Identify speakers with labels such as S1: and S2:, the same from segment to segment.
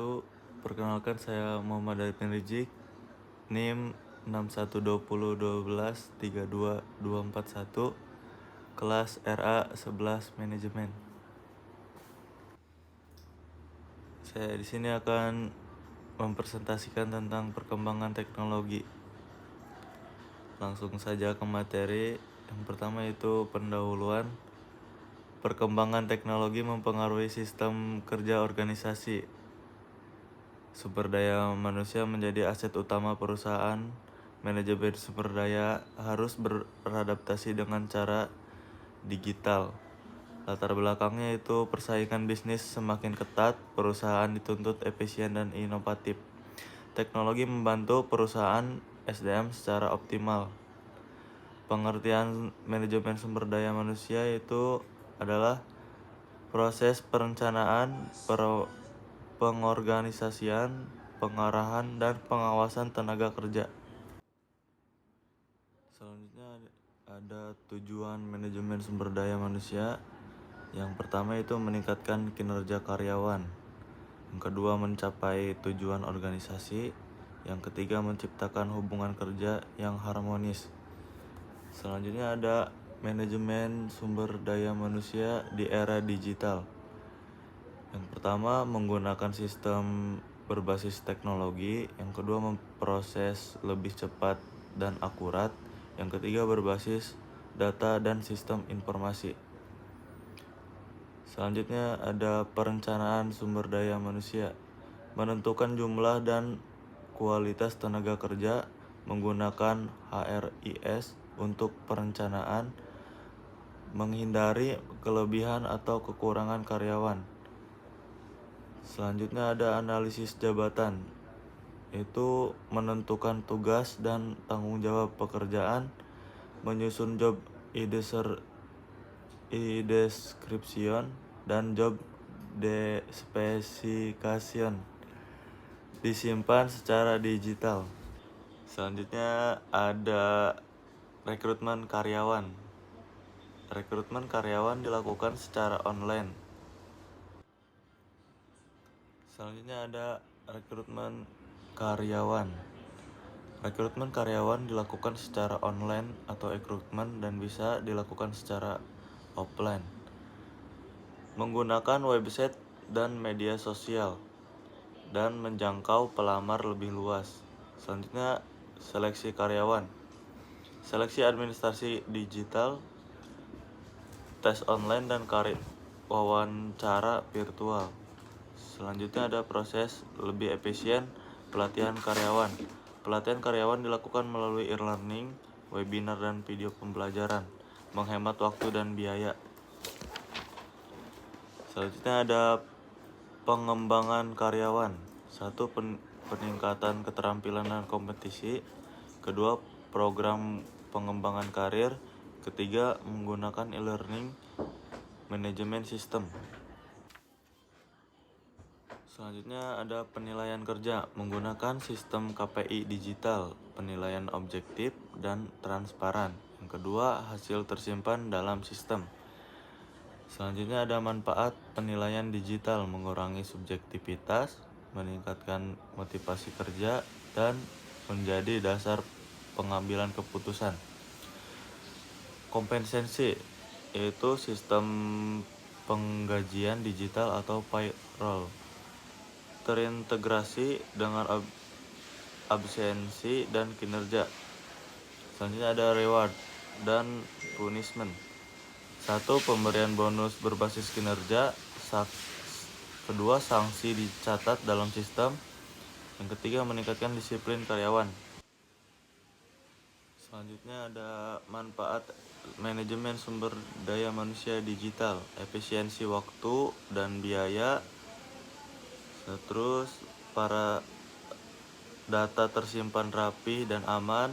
S1: wabarakatuh. Perkenalkan, saya Muhammad Arifin Rizik, NIM 612012324241, kelas RA 11 Manajemen. Saya di sini akan mempresentasikan tentang perkembangan teknologi. Langsung saja ke materi. Yang pertama itu pendahuluan. Perkembangan teknologi mempengaruhi sistem kerja organisasi. Sumber daya manusia menjadi aset utama perusahaan. Manajemen sumber daya harus beradaptasi dengan cara digital. Latar belakangnya itu persaingan bisnis semakin ketat, perusahaan dituntut efisien dan inovatif. Teknologi membantu perusahaan SDM secara optimal. Pengertian manajemen sumber daya manusia itu adalah proses perencanaan, pengorganisasian, pengarahan, dan pengawasan tenaga kerja. Selanjutnya ada tujuan manajemen sumber daya manusia. Yang pertama itu meningkatkan kinerja karyawan. Yang kedua mencapai tujuan organisasi. Yang ketiga menciptakan hubungan kerja yang harmonis. Selanjutnya ada manajemen sumber daya manusia di era digital. Yang pertama menggunakan sistem berbasis teknologi. Yang kedua memproses lebih cepat dan akurat. Yang ketiga berbasis data dan sistem informasi. Selanjutnya ada perencanaan sumber daya manusia. Menentukan jumlah dan kualitas tenaga kerja menggunakan HRIS untuk perencanaan, menghindari kelebihan atau kekurangan karyawan. Selanjutnya ada analisis jabatan. Itu menentukan tugas dan tanggung jawab pekerjaan, menyusun job description dan job specification, disimpan secara digital. Selanjutnya ada rekrutmen karyawan. Rekrutmen karyawan dilakukan secara online. Selanjutnya ada rekrutmen karyawan. Rekrutmen karyawan dilakukan secara online atau rekrutmen dan bisa dilakukan secara offline. Menggunakan website dan media sosial dan menjangkau pelamar lebih luas. Selanjutnya seleksi karyawan. Seleksi administrasi digital, tes online dan wawancara virtual. Selanjutnya ada proses lebih efisien pelatihan karyawan. Pelatihan karyawan dilakukan melalui e-learning, webinar dan video pembelajaran, menghemat waktu dan biaya. Selanjutnya ada pengembangan karyawan. Satu, peningkatan keterampilan dan kompetisi. Kedua, program pengembangan karir. Ketiga, menggunakan e-learning, manajemen sistem. Selanjutnya ada penilaian kerja menggunakan sistem KPI digital, penilaian objektif dan transparan. Yang kedua, hasil tersimpan dalam sistem. Selanjutnya ada manfaat penilaian digital, mengurangi subjektivitas, meningkatkan motivasi kerja, dan menjadi dasar pengambilan keputusan. Kompensasi yaitu sistem penggajian digital atau payroll, terintegrasi dengan absensi dan kinerja. Selanjutnya ada reward dan punishment. Satu, pemberian bonus berbasis kinerja. Kedua, sanksi dicatat dalam sistem. Yang ketiga, meningkatkan disiplin karyawan. Selanjutnya ada manfaat manajemen sumber daya manusia digital, efisiensi waktu dan biaya. Terus para data tersimpan rapi dan aman.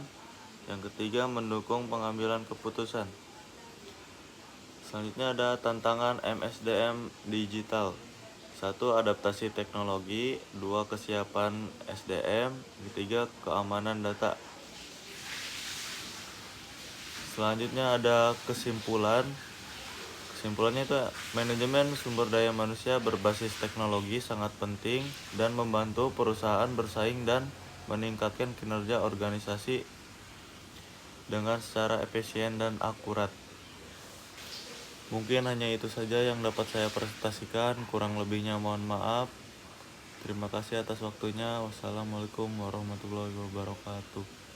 S1: Yang ketiga, mendukung pengambilan keputusan. Selanjutnya ada tantangan MSDM digital. 1. Adaptasi teknologi. 2. Kesiapan SDM. 3. Keamanan data. Selanjutnya ada kesimpulan. Kesimpulannya itu manajemen sumber daya manusia berbasis teknologi sangat penting dan membantu perusahaan bersaing dan meningkatkan kinerja organisasi dengan secara efisien dan akurat. Mungkin hanya itu saja yang dapat saya presentasikan, kurang lebihnya mohon maaf. Terima kasih atas waktunya. Wassalamualaikum warahmatullahi wabarakatuh.